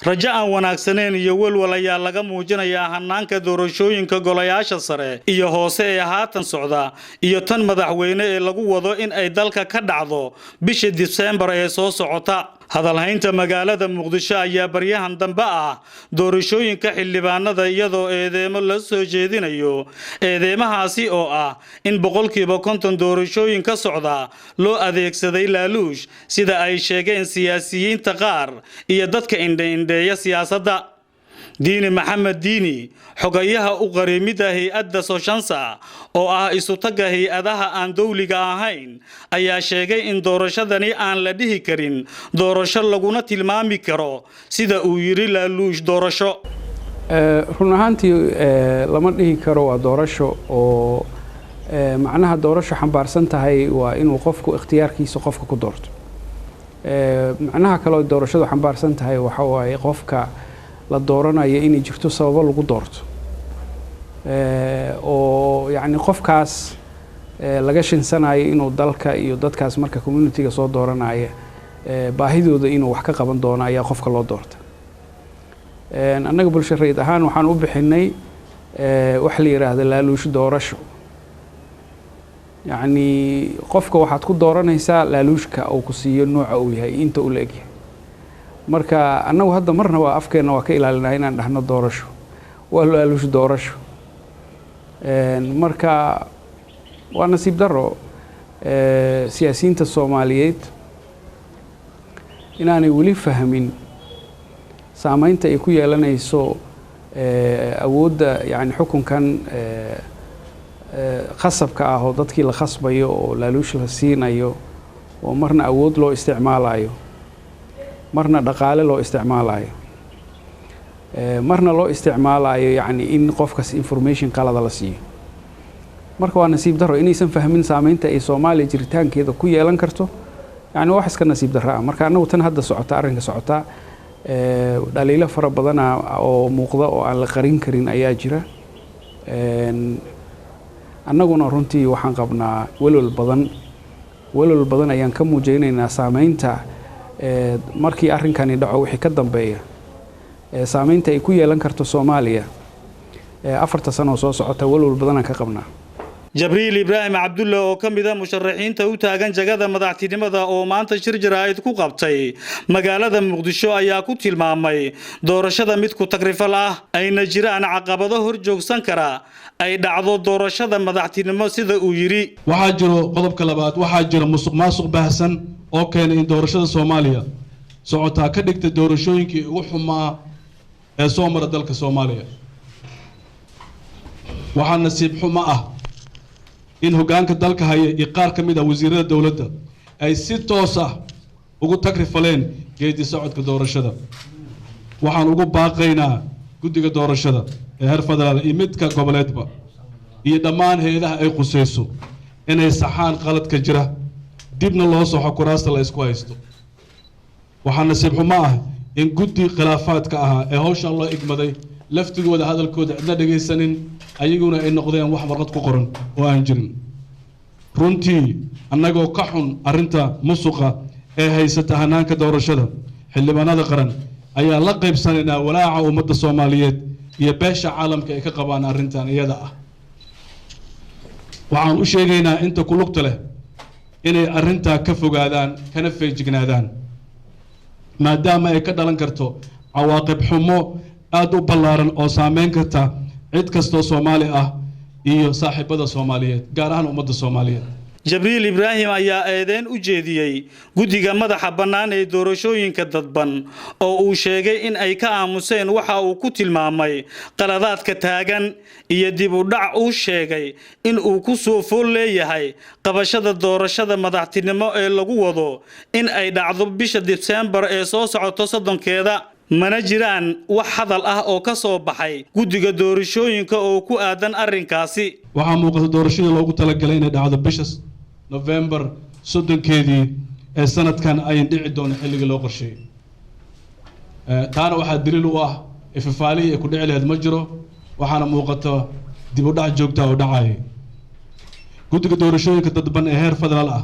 rajaan wanaagsaneen iyo walwal ayaa laga muujinayaa hanaanka doorashooyinka golayaasha sare iyo hoose ee haatan socda iyo tan madaxweyne ee lagu wado in ay dalka ka dhacdo bisha Diseembar ee soo socota. hadalhaynta magaalada Muqdisho ayaa baryahan dambe ah doorashooyinka xildhibaanada iyadoo eedeemo la soo jeedinayo eedeemahaasi oo ah in boqolkiiba 50 doorashooyin ka socda loo adeegsaday laaluush sida ay sheegeen siyaasiyiinta qaar iyo dadka indheeya siyaasadda. diini maxamed diini xogayaha u qareemida hay'adda Soshansa oo ah isu taga hay'adaha aan dawliga ahayn ayaa sheegay in doorashadani aan la dhihi karin doorasho laguna tilmaami karo sida uu yiri laaluush doorasho. run ahaantii lama dhihi karo waa doorasho oo macnaha doorasho xambaarsan tahay waa inuu qofku ikhtiyaarkiisa qofka ku doorto. macnaha kale oo doorashadu xambaarsan tahay waxa waaye qofka la dooranayo inay jirto sabab lagu doorto oo yani qofkaas laga shinsanayo inuu dalka iyo dadkaas marka community-ga soo dooranayo baahidooda inuu wax ka qaban doono ayaa qofka loo doorta. annaga bulsho rayid ahaan waxaan u bixinay wax la yiraahdo laaluush doorasho. yani qofka waxaad ku dooranaysaa laaluushka uu ku siiyo nooca uu yahay inta uu leeg yahay. marka annagu hadda marna waa afkeena waa ka ilaalinaa inaan dhahno doorasho waa laaluush doorasho. marka waa nasiib daro siyaasiyiinta Soomaaliyeed inaanay weli fahmin saameynta ay ku yeelanayso awoodda yani xukunkan khasabka ah oo dadkii la khasbayo oo laaluush la siinayo oo marna awood loo isticmaalayo marna dhaqaale loo isticmaalayo marna loo isticmaalayo yani in qofkas information qalad la siiyo. marka waa nasiib daro inaysan fahmin saameynta ay Soomaaliya jiritaankeeda ku yeelan karto yani wax iska nasiib daro ah. marka anagu tan hadda socota arrinka socota dhaliilo fara badan oo muuqda oo aan la qarin karin ayaa jira. annaguna runtii waxaan qabnaa walwal badan ayaan ka muujinaynaa saameynta markii arrinkani dhaco wixii ka dambeeya saameynta ay ku yeelan karto Soomaaliya 4 sano soo socota walwal badan aan ka qabnaa. Jibriil Ibraahim Cabdulla oo kamid ah musharaxiinta u taagan jagada madaxtinimada oo maanta shir jaraa'id ku qabtay magaalada Muqdisho ayaa ku tilmaamay doorashada mid ku tagrifal ah ayna jiraan caqabado hor joogsan kara ay dhacdo doorashada madaxtinimo sida uu yiri. waxaa jiro qodobka labaad waxaa jira musuqmaasuq baahsan oo keenay in doorashada Soomaaliya socotaa ka dhigtay doorashooyinkii ugu xumaa ee soo mara dalka Soomaaliya. waxaa nasiib xumo ah in hoggaanka dalka haya iyo qaar ka mid ah wasiirada dawladda ay si toos ah ugu tagrifaleen geedi socodka doorashada. waxaan ugu baaqaynaa guddiga doorashada ee heer federaal iyo midka goboleedba iyo dhammaan hay'adaha ay qusayso inay saxaan qaladka jira dibna loo soo xukuraasta la isku haysto. waxaa nasiib xumo ah in guddi khilaafaadka ahaa ee hawshan loo igmaday laftigooda hadalkooda cidna dhagaysanin ayaguna ay noqdeen wax warqad ku qoran oo aan jirin. runtii annagoo ka xun arrinta musuqa ee haysata hanaanka doorashada xildhibaanada qaran ayaa la qaybsanaynaa walaaca ummadda Soomaaliyeed iyo beesha caalamka ay ka qabaan arrintan iyada ah. waxaan u sheegaynaa inta ku lugta leh inay arrintaa ka fogaadaan kana feejignaadaan maadaama ay ka dhalan karto cawaaqib xumo aad u ballaaran oo saameyn karta cid kastoo Soomaali ah iyo saaxiibada Soomaaliyeed gaar ahaan ummadda Soomaaliyeed. Jibriil Ibraahim ayaa eedeen u jeediyay guddiga madaxa bannaan ee doorashooyinka dadban oo uu sheegay in ay ka aamuseen waxa uu ku tilmaamay qaladaadka taagan iyo dib u dhac uu sheegay in uu ku soo fool leeyahay qabashada doorashada madaxtinimo ee lagu wado in ay dhacdo bisha Diseembar ee soo socota 30keeda. mana jiraan wax hadal ah oo ka soo baxay guddiga doorashooyinka oo ku aadan arrinkaasi. waxaa muuqata doorashada loogu talagalay inay dhacdo bisha November 30keedii ee sanadkan ay dhici doona xilliga loo qorsheeyay. taana waxaa daliil u ah ifafaalihii ay ku dhici lahayd ma jiro waxaana muuqata dib u dhac joogta oo dhacay. guddiga doorashooyinka dadban ee heer federaal ah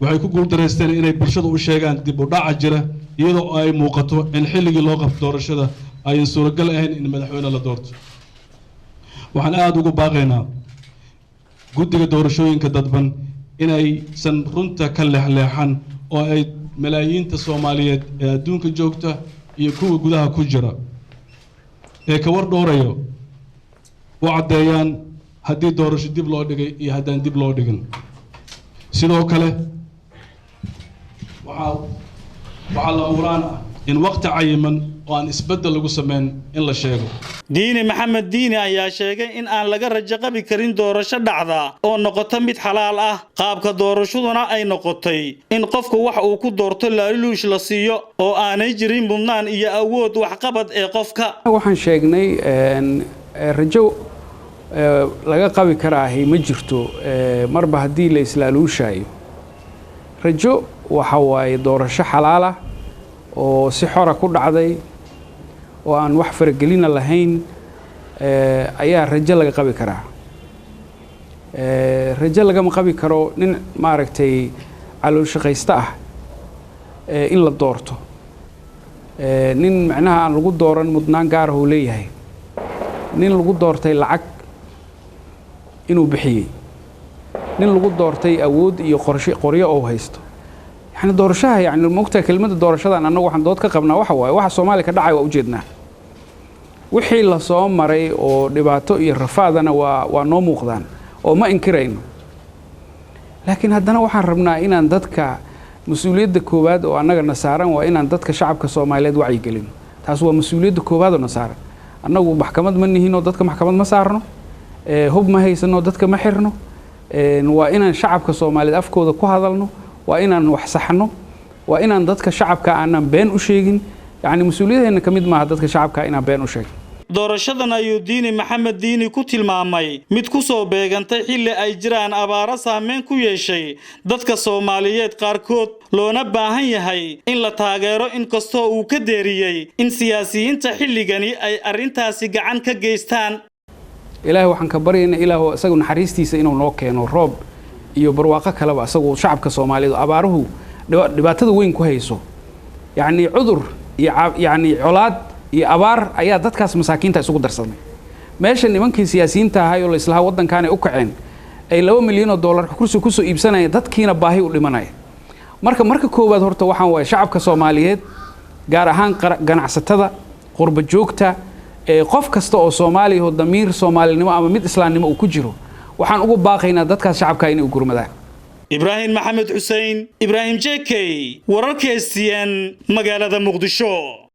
waxay ku guuldareysteen inay bulshada u sheegaan dib u dhaca jira iyadoo ay muuqato in xilligii loo qabto doorashada ayan suuragal ahayn in madaxweyne la doorto waxaan aad ugu baaqaynaa guddiga doorashooyinka dadban inaysan runta ka leexleexan oo ay malaayiinta Soomaaliyeed ee adduunka joogta iyo kuwa gudaha ku jira ee ka war dhowrayo oo cadeeyaan haddii doorasho dib loo dhigay iyo haddaan dib loo dhigin sidoo kale waxaa la uraan in waqti cayiman oo aan isbedel lagu sameyn in la sheego diini maxamed diini ayaa sheegay in aan laga rajo qabi karin doorasho dhacda oo noqoto mid xalaal ah qaabka doorashaduna ay noqotay in qofku wax uu ku doorto laaluush la siiyo oo aanay jirin mudnaan iyo awood wax qabad ee qofka waxaan sheegnay rajo laga qabi karaahay ma jirto marba haddii la islaaluushayo rajo waxa waaye doorasho xalaal ah oo si xora ku dhacday oo aan wax faragelina lahayn ayaa rajo laga qabi karaa rajo lagama qabi karo nin maaragtay calool shaqaysta ah in la doorto nin macnaha aan lagu dooran mudnaan gaar ah uu leeyahay nin lagu doortay lacag inuu bixiyey nin lagu doortay awood iyo qoryo oo haysto يعني doorashaha يعني moogta kelmadda doorashadan anagu waxaan dood ka qabnaa waxa waaye waxa Soomaaliya ka dhacay waa u jeednaa wixii la soo maray oo dhibaato iyo rafaadana waa noo muuqdaan oo ma inkirayno laakiin haddana waxaan rabnaa inaan dadka mas'uuliyadda koowaad oo annagana saaran waa inaan dadka shacabka Soomaaliyeed wacyi gelino taas waa mas'uuliyadda koowaad oo na saaran annagu maxkamad ma nihiin oo dadka maxkamad ma saarno hub ma haysano dadka ma xirno waa inaan shacabka Soomaaliyeed afkooda ku hadalno waa inaan wax saxno waa inaan dadka shacabka aanan been u sheegin yani mas'uuliyadeena kamid maaha dadka shacabka inaan been u sheegin doorashadan ayuu diini maxamed diini ku tilmaamay mid ku soo beegantay xilli ay jiraan abaaro saameyn ku yeeshay dadka Soomaaliyeed qaarkood loona baahan yahay in la taageero in kastoo uu ka deeriyay in siyaasiyiinta xilligani ay arintaasi gacan ka geystaan ilaahay waxaan ka baryaynaa ilaahu isagu naxariistiisa inuu noo keeno roob iyo barwaaqo kale ba asagu shacabka Soomaaliyeed abaaruhu dhibaatada weyn ku hayso yani cudur iyo yani colaad iyo abaar ayaa dadkaas masaakiinta isugu darsamay meesha nimankii siyaasiyiinta ahaa oo la islaha wadankan ay u kaceen ay $2 milyan kursi ku soo iibsanayeen dadkiina baahi u dhimanay marka koowaad horta waxaan waay shacabka Soomaaliyeed gaar ahaan ganacsatada qurba joogta qof kasta oo Soomaali ah oo damiir Soomaalinimo ama mid islaamnimo uu ku jiro waxaan ugu baaqaynaa dadkaas shacabka inay u gurmadaan Ibrahim Maxamed Hussein Ibrahim JK wararka STN magaalada Muqdisho